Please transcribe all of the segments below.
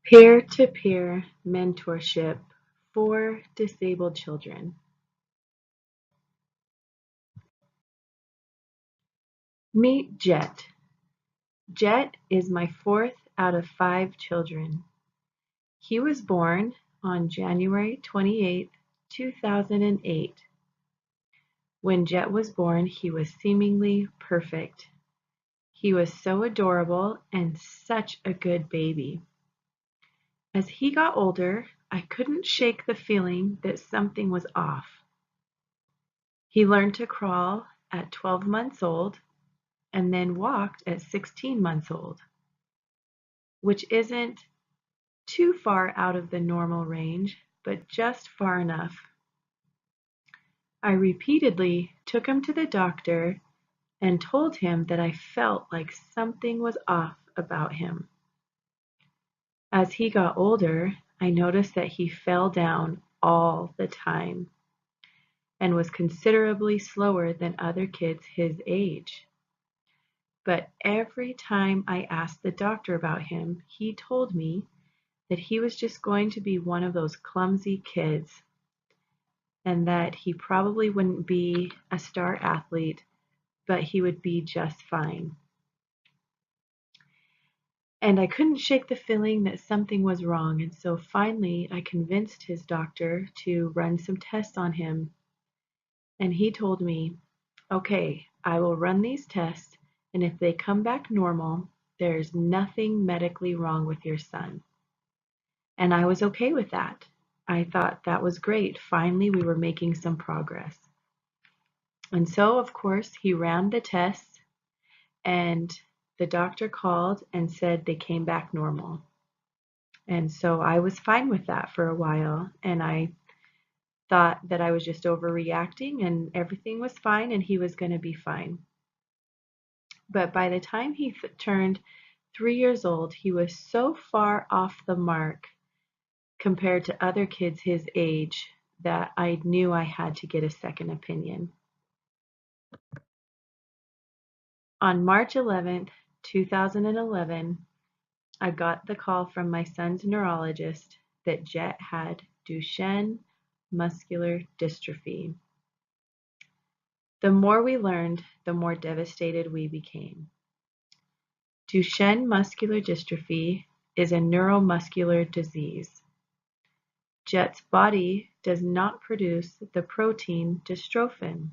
Peer-to-peer mentorship for disabled children. Meet Jet. Jet is my fourth out of 5 children. He was born on January 28th, 2008. When Jet was born, he was seemingly perfect. He was so adorable and such a good baby. As he got older, I couldn't shake the feeling that something was off. He learned to crawl at 12 months old and then walked at 16 months old, which isn't too far out of the normal range, but just far enough. I repeatedly took him to the doctor and told him that I felt like something was off about him. As he got older, I noticed that he fell down all the time and was considerably slower than other kids his age. But every time I asked the doctor about him, he told me that he was just going to be one of those clumsy kids and that he probably wouldn't be a star athlete, but he would be just fine. And I couldn't shake the feeling that something was wrong, and so finally I convinced his doctor to run some tests on him. And he told me, okay, I will run these tests, and if they come back normal, there's nothing medically wrong with your son. And I was okay with that. I thought that was great. Finally, we were making some progress. And so, of course, he ran the tests, and the doctor called and said they came back normal. And so I was fine with that for a while, and I thought that I was just overreacting and everything was fine and he was going to be fine. But by the time he turned 3 years old, he was so far off the mark compared to other kids his age that I knew I had to get a second opinion. On March 11th, 2011, I got the call from my son's neurologist that Jet had Duchenne muscular dystrophy. The more we learned, the more devastated we became. Duchenne muscular dystrophy is a neuromuscular disease. Jet's body does not produce the protein dystrophin.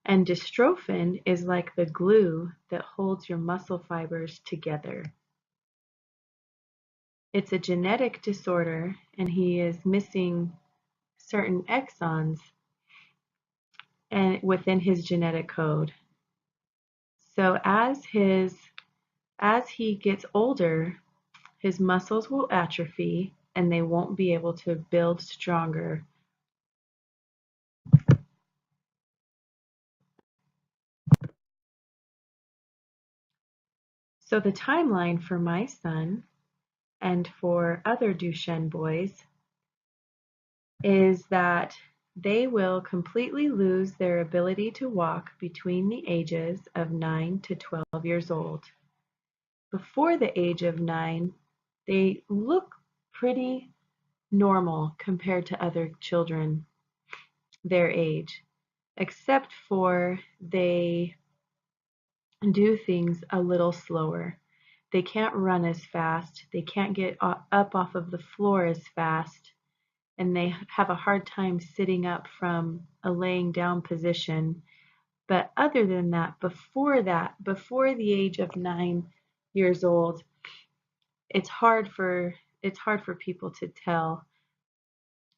And dystrophin is like the glue that holds your muscle fibers together. It's a genetic disorder, and he is missing certain exons and within his genetic code. So as he gets older, his muscles will atrophy and they won't be able to build stronger. So the timeline for my son and for other Duchenne boys is that they will completely lose their ability to walk between the ages of 9 to 12 years old. Before the age of 9, they look pretty normal compared to other children their age, except for they do things a little slower. They can't run as fast, they can't get up off of the floor as fast, and they have a hard time sitting up from a laying down position. But other than that, before the age of 9 years old, it's hard for people to tell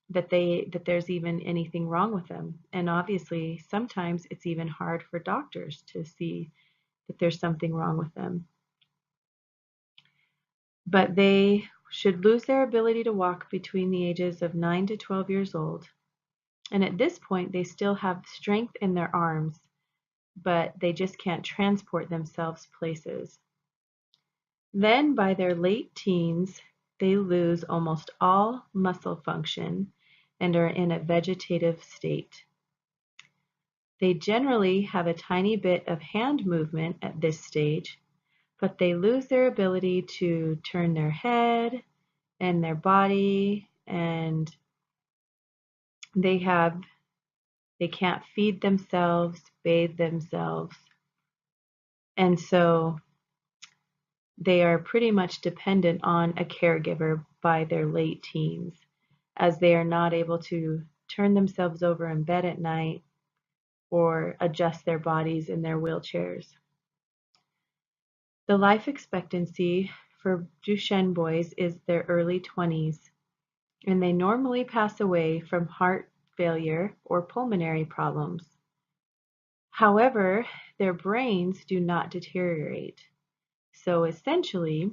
that there's even anything wrong with them. And obviously, sometimes it's even hard for doctors to see that there's something wrong with them. But they should lose their ability to walk between the ages of 9 to 12 years old. And at this point, they still have strength in their arms, but they just can't transport themselves places. Then by their late teens, they lose almost all muscle function and are in a vegetative state. They generally have a tiny bit of hand movement at this stage, but they lose their ability to turn their head and their body, and they can't feed themselves, bathe themselves. And so they are pretty much dependent on a caregiver by their late teens, as they are not able to turn themselves over in bed at night or adjust their bodies in their wheelchairs. The life expectancy for Duchenne boys is their early 20s, and they normally pass away from heart failure or pulmonary problems. However, their brains do not deteriorate, so essentially,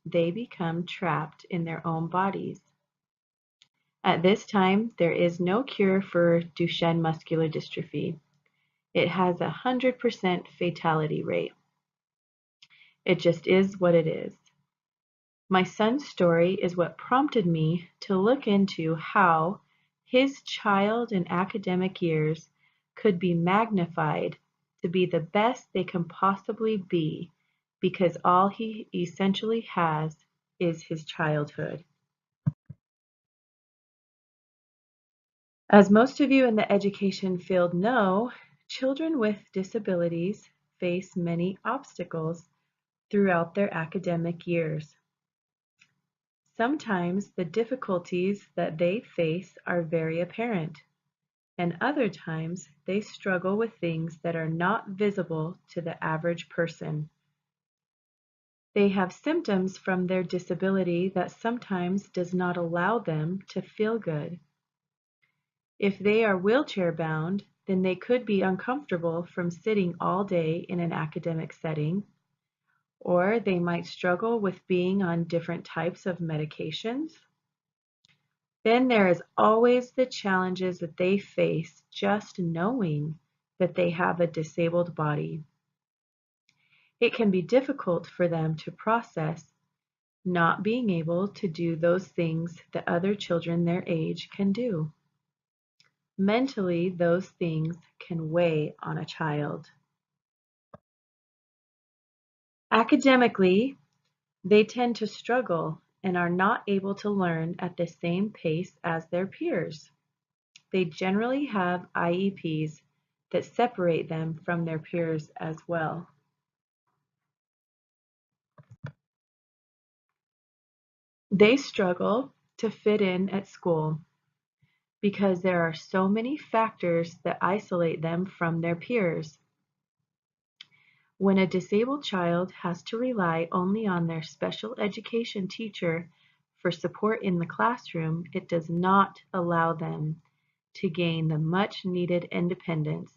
they become trapped in their own bodies. At this time, there is no cure for Duchenne muscular dystrophy. It has a 100% fatality rate. It just is what it is. My son's story is what prompted me to look into how his child and academic years could be magnified to be the best they can possibly be, because all he essentially has is his childhood. As most of you in the education field know, children with disabilities face many obstacles throughout their academic years. Sometimes the difficulties that they face are very apparent, and other times they struggle with things that are not visible to the average person. They have symptoms from their disability that sometimes does not allow them to feel good. If they are wheelchair bound, then they could be uncomfortable from sitting all day in an academic setting, or they might struggle with being on different types of medications. Then there is always the challenges that they face just knowing that they have a disabled body. It can be difficult for them to process not being able to do those things that other children their age can do. Mentally, those things can weigh on a child. Academically, they tend to struggle and are not able to learn at the same pace as their peers. They generally have IEPs that separate them from their peers as well. They struggle to fit in at school because there are so many factors that isolate them from their peers. When a disabled child has to rely only on their special education teacher for support in the classroom, it does not allow them to gain the much needed independence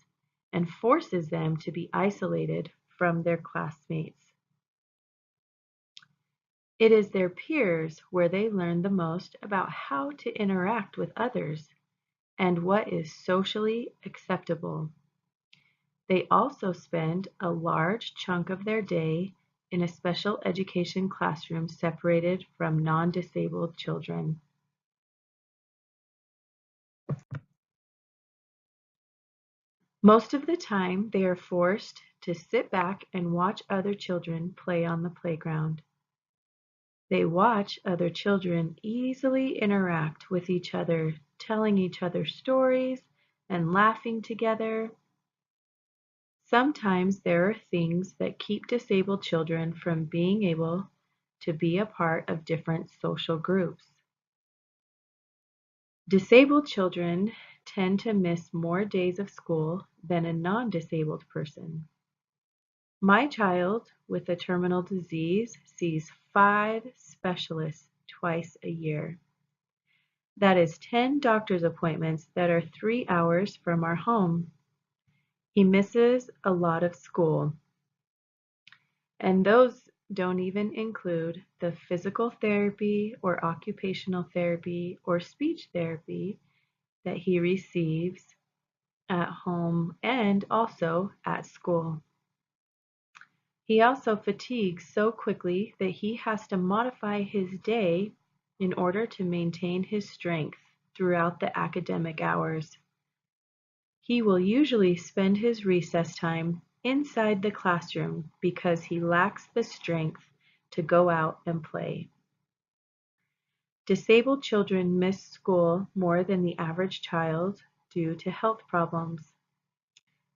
and forces them to be isolated from their classmates. It is their peers where they learn the most about how to interact with others and what is socially acceptable. They also spend a large chunk of their day in a special education classroom separated from non-disabled children. Most of the time, they are forced to sit back and watch other children play on the playground. They watch other children easily interact with each other, telling each other stories and laughing together. Sometimes there are things that keep disabled children from being able to be a part of different social groups. Disabled children tend to miss more days of school than a non-disabled person. My child with a terminal disease sees 5 specialists twice a year. That is 10 doctor's appointments that are 3 hours from our home. He misses a lot of school, and those don't even include the physical therapy or occupational therapy or speech therapy that he receives at home and also at school. He also fatigues so quickly that he has to modify his day in order to maintain his strength throughout the academic hours. He will usually spend his recess time inside the classroom because he lacks the strength to go out and play. Disabled children miss school more than the average child due to health problems.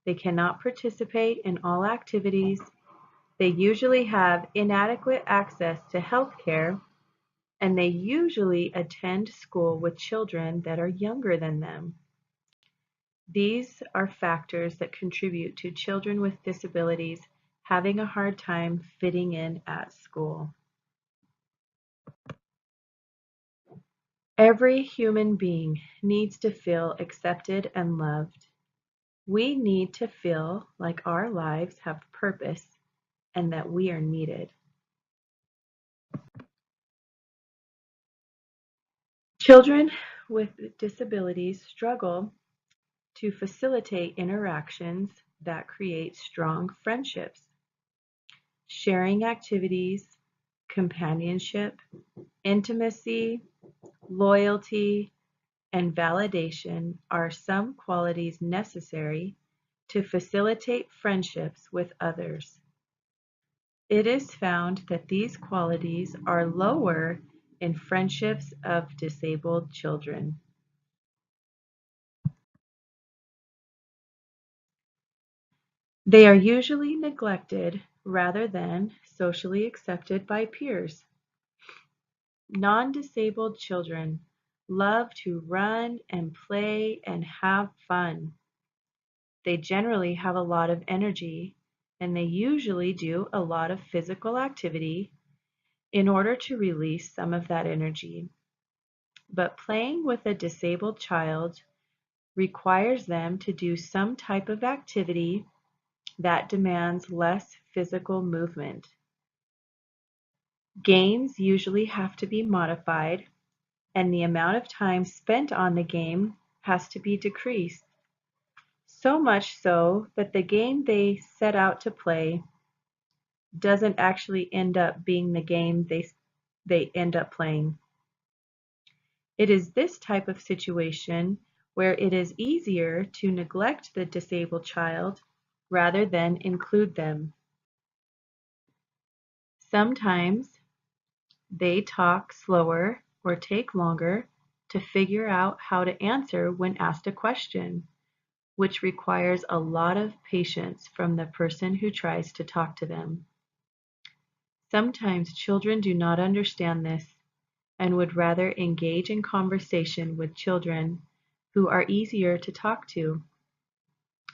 They cannot participate in all activities. They usually have inadequate access to health care, and they usually attend school with children that are younger than them. These are factors that contribute to children with disabilities having a hard time fitting in at school. Every human being needs to feel accepted and loved. We need to feel like our lives have purpose and that we are needed. Children with disabilities struggle to facilitate interactions that create strong friendships. Sharing activities, companionship, intimacy, loyalty, and validation are some qualities necessary to facilitate friendships with others. It is found that these qualities are lower in friendships of disabled children. They are usually neglected rather than socially accepted by peers. Non-disabled children love to run and play and have fun. They generally have a lot of energy and they usually do a lot of physical activity in order to release some of that energy. But playing with a disabled child requires them to do some type of activity that demands less physical movement. Games usually have to be modified, and the amount of time spent on the game has to be decreased. So much so that the game they set out to play doesn't actually end up being the game they end up playing. It is this type of situation where it is easier to neglect the disabled child rather than include them. Sometimes they talk slower or take longer to figure out how to answer when asked a question, which requires a lot of patience from the person who tries to talk to them. Sometimes children do not understand this and would rather engage in conversation with children who are easier to talk to.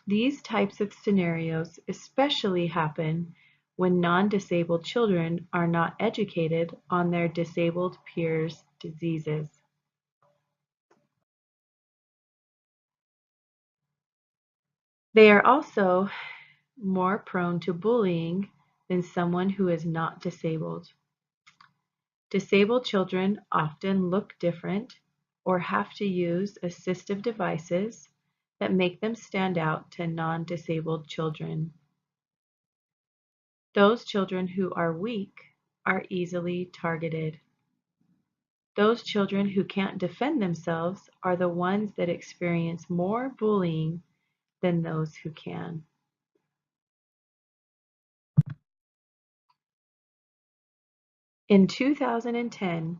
These types of scenarios especially happen when non-disabled children are not educated on their disabled peers' diseases. They are also more prone to bullying than someone who is not disabled. Disabled children often look different or have to use assistive devices that make them stand out to non-disabled children. Those children who are weak are easily targeted. Those children who can't defend themselves are the ones that experience more bullying than those who can. In 2010,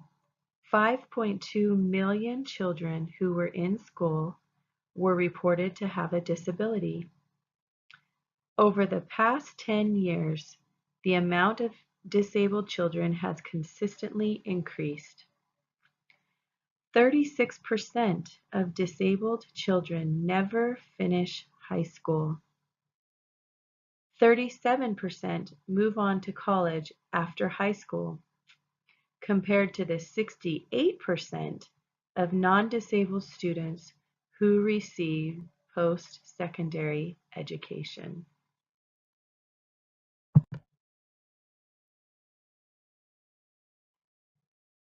5.2 million children who were in school were reported to have a disability. Over the past 10 years, the amount of disabled children has consistently increased. 36% of disabled children never finish high school. 37% move on to college after high school, compared to the 68% of non-disabled students who receive post-secondary education.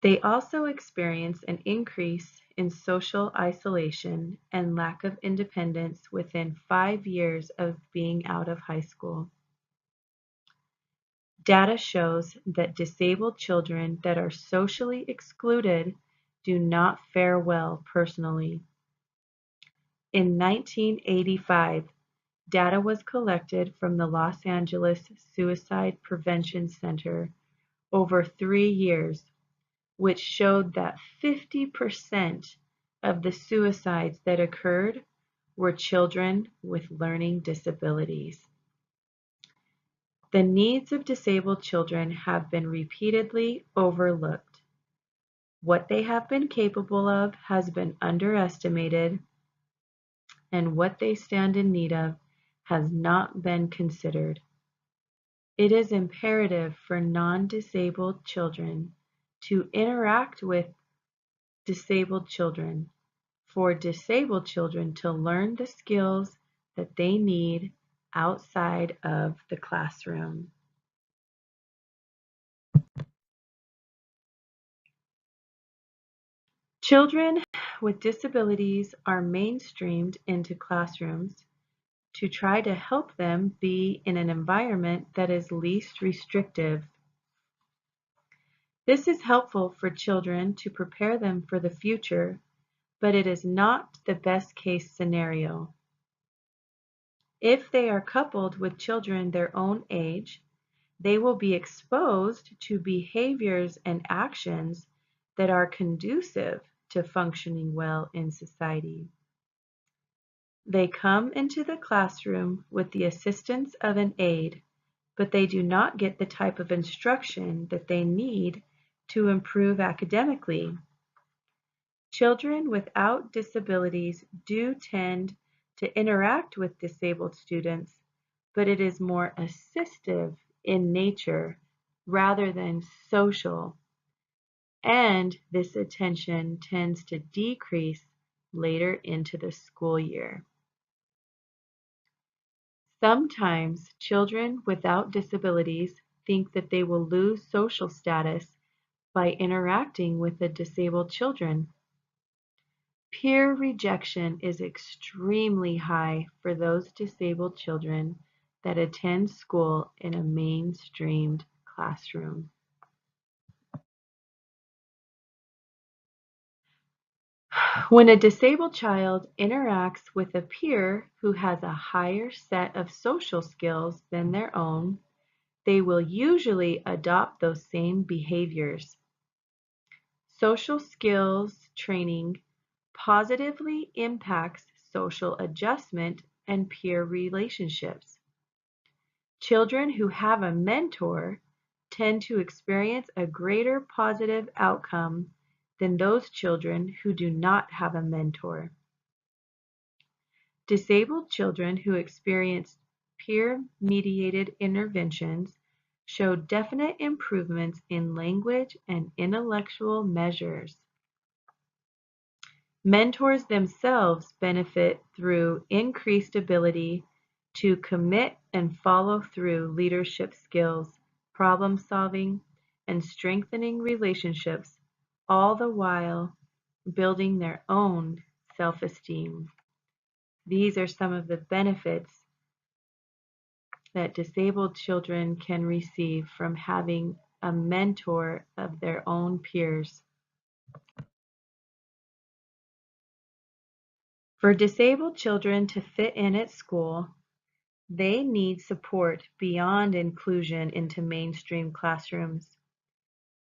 They also experience an increase in social isolation and lack of independence within 5 years of being out of high school. Data shows that disabled children that are socially excluded do not fare well personally. In 1985, Data was collected from the Los Angeles Suicide Prevention Center over 3 years, which showed that 50% of the suicides that occurred were children with learning disabilities. The needs of disabled children have been repeatedly overlooked. What they have been capable of has been underestimated, and what they stand in need of has not been considered. It is imperative for non-disabled children to interact with disabled children, for disabled children to learn the skills that they need outside of the classroom. Children with disabilities are mainstreamed into classrooms to try to help them be in an environment that is least restrictive. This is helpful for children to prepare them for the future, but it is not the best case scenario. If they are coupled with children their own age, they will be exposed to behaviors and actions that are conducive to functioning well in society. They come into the classroom with the assistance of an aide, but they do not get the type of instruction that they need to improve academically. Children without disabilities do tend to interact with disabled students, but it is more assistive in nature rather than social, and this attention tends to decrease later into the school year. Sometimes children without disabilities think that they will lose social status by interacting with the disabled children. Peer rejection is extremely high for those disabled children that attend school in a mainstreamed classroom. When a disabled child interacts with a peer who has a higher set of social skills than their own, they will usually adopt those same behaviors. Social skills training positively impacts social adjustment and peer relationships. Children who have a mentor tend to experience a greater positive outcome than those children who do not have a mentor. Disabled children who experience peer-mediated interventions show definite improvements in language and intellectual measures. Mentors themselves benefit through increased ability to commit and follow through leadership skills, problem solving, and strengthening relationships, all the while building their own self-esteem. These are some of the benefits that disabled children can receive from having a mentor of their own peers. For disabled children to fit in at school, they need support beyond inclusion into mainstream classrooms.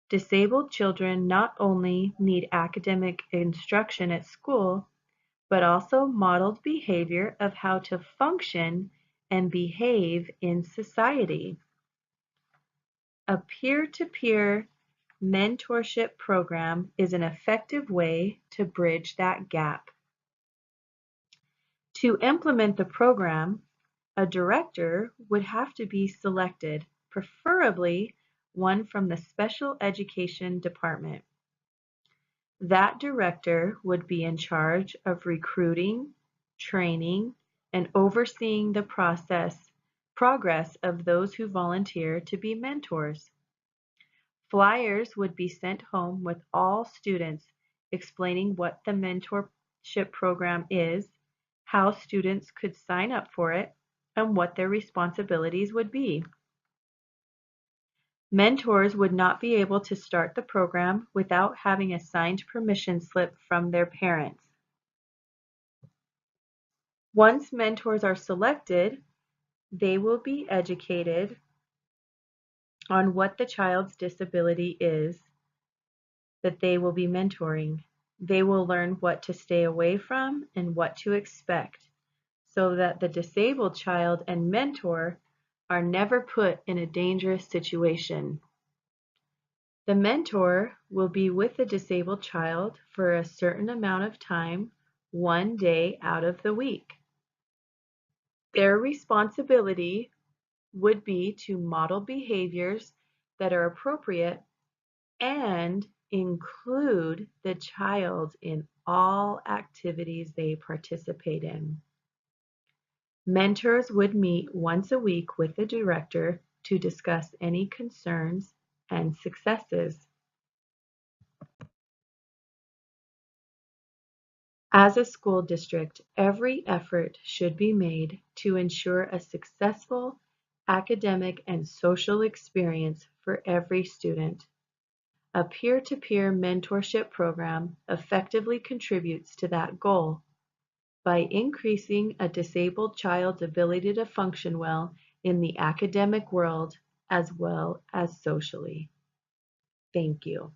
Disabled children not only need academic instruction at school, but also modeled behavior of how to function and behave in society. A peer-to-peer mentorship program is an effective way to bridge that gap. To implement the program, a director would have to be selected, preferably one from the special education department. That director would be in charge of recruiting, training, and overseeing the progress of those who volunteer to be mentors. Flyers would be sent home with all students explaining what the mentorship program is, how students could sign up for it, and what their responsibilities would be. Mentors would not be able to start the program without having a signed permission slip from their parents. Once mentors are selected, they will be educated on what the child's disability is that they will be mentoring. They will learn what to stay away from and what to expect so that the disabled child and mentor are never put in a dangerous situation. The mentor will be with the disabled child for a certain amount of time, one day out of the week. Their responsibility would be to model behaviors that are appropriate and include the child in all activities they participate in. Mentors would meet once a week with the director to discuss any concerns and successes. As a school district, every effort should be made to ensure a successful academic and social experience for every student. A peer-to-peer mentorship program effectively contributes to that goal by increasing a disabled child's ability to function well in the academic world as well as socially. Thank you.